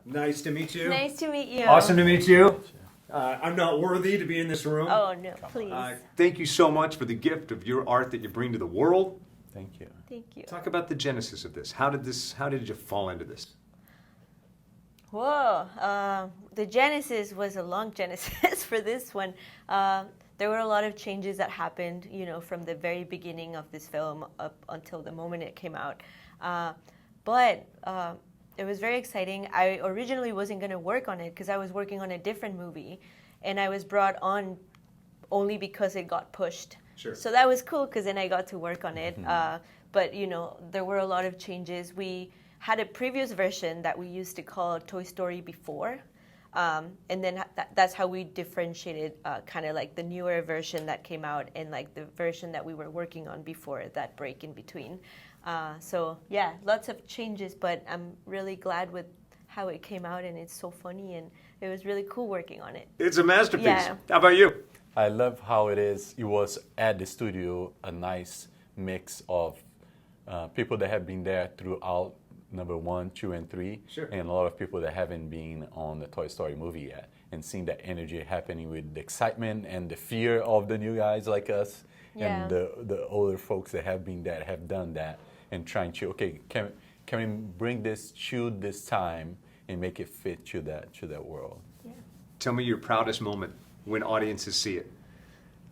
Nice to meet you. Nice to meet you. Awesome to meet you. I'm not worthy to be in this room. Oh, no, please. Thank you so much for the gift of your art that you bring to the world. Thank you. Thank you. Talk about the genesis of this. How did you fall into this? Whoa. The genesis was a long genesis for this one. There were a lot of changes that happened, from the very beginning of this film up until the moment it came out. But it was very exciting. I originally wasn't going to work on it because I was working on a different movie, and I was brought on only because it got pushed. Sure. So that was cool because then I got to work on it. But, there were a lot of changes. We had a previous version that we used to call Toy Story Before. And then that's how we differentiated kind of like the newer version that came out and like the version that we were working on before that break in between. So yeah, lots of changes, but I'm really glad with how it came out, and it's so funny, and it was really cool working on it. It's a masterpiece. Yeah. How about you? I love how it was at the studio a nice mix of people that have been there throughout number 1, 2, and 3, Sure. and a lot of people that haven't been on the Toy Story movie yet, and seeing that energy happening with the excitement and the fear of the new guys like us, Yeah. and the older folks that have been there, have done that, and trying to, can we bring this to this time and make it fit to that world? Yeah. Tell me your proudest moment when audiences see it,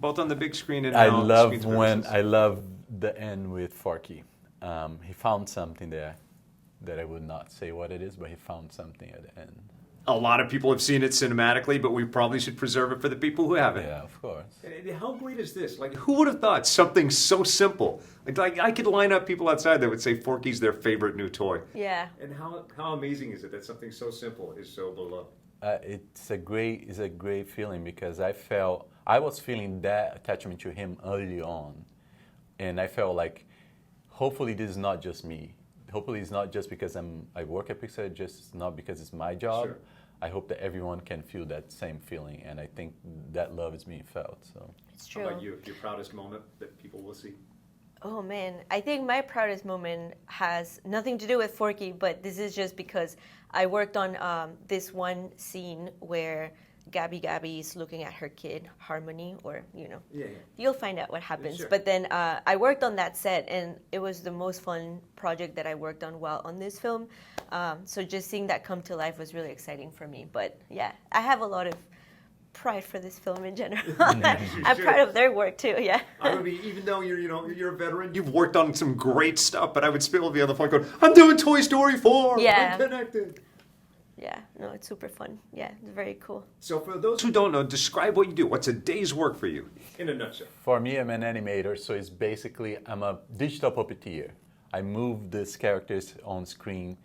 both on the big screen and I now on love screens when versus- I love the end with Forky. He found something there that I would not say what it is, but he found something at the end. A lot of people have seen it cinematically, but we probably should preserve it for the people who haven't. Yeah, of course. And how great is this? Like, who would have thought something so simple? Like I could line up people outside that would say Forky's their favorite new toy. Yeah. And how amazing is it that something so simple is so beloved? It's a great feeling because I was feeling that attachment to him early on, and I felt like, hopefully this is not just me. Hopefully it's not just because I work at Pixar, just not because it's my job. Sure. I hope that everyone can feel that same feeling, and I think that love is being felt. So It's true. How about you? Your proudest moment that people will see? Oh man, I think my proudest moment has nothing to do with Forky, but this is just because I worked on this one scene where Gabby is looking at her kid, Harmony, or, Yeah. you'll find out what happens. Sure. But then I worked on that set, and it was the most fun project that I worked on while on this film. So just seeing that come to life was really exciting for me. But yeah, I have a lot of pride for this film in general. I'm proud of their work too, yeah. I would be, even though you're a veteran, you've worked on some great stuff, but I would still be on the phone going, I'm doing Toy Story 4. Yeah. I'm connected. Yeah, no, it's super fun. Yeah, it's very cool. So for those who don't know, describe what you do. What's a day's work for you? In a nutshell. for me, I'm an animator, so it's basically I'm a digital puppeteer. I move these characters on screen,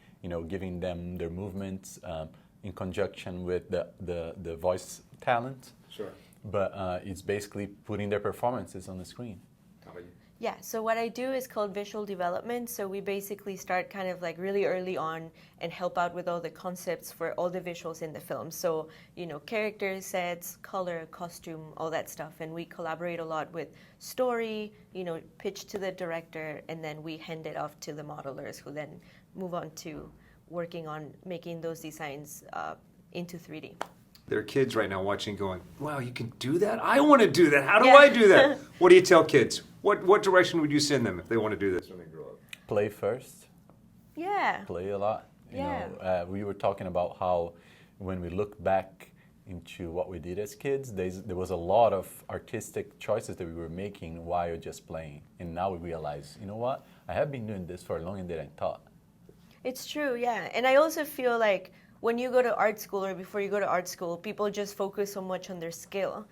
giving them their movements in conjunction with the voice talent. Sure. But it's basically putting their performances on the screen. How about you? Yeah, so what I do is called visual development. So we basically start kind of like really early on and help out with all the concepts for all the visuals in the film. So, characters, sets, color, costume, all that stuff. And we collaborate a lot with story, pitch to the director, and then we hand it off to the modelers who then move on to working on making those designs into 3D. There are kids right now watching going, wow, you can do that? I want to do that. How do Yeah. I do that? What do you tell kids? What direction would you send them if they want to do this when they grow up? Play first. Yeah. Play a lot. Yeah. We were talking about how when we look back into what we did as kids, there was a lot of artistic choices that we were making while just playing. And now we realize, you know what? I have been doing this for longer than I thought. It's true, yeah. And I also feel like when you go to art school or before you go to art school, people just focus so much on their skill,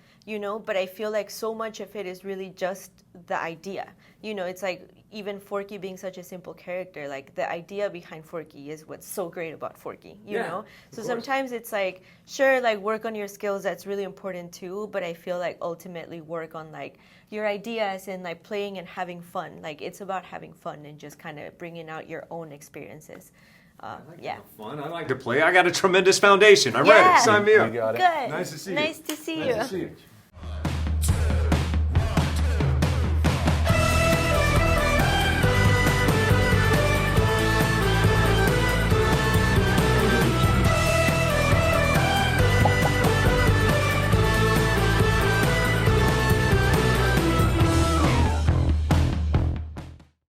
but I feel like so much of it is really just the idea. It's like even Forky being such a simple character, like the idea behind Forky is what's so great about Forky, you Yeah, know? of So course. sometimes it's like, sure, like work on your skills, that's really important too, but I feel like ultimately work on like your ideas and like playing and having fun. Like it's about having fun and just kind of bringing out your own experiences. Yeah. Fun. I like to play. I got a tremendous foundation. I'm Yeah. ready. Sign me up. You got it. Good. Nice to see you. Nice to see Nice you. to see you.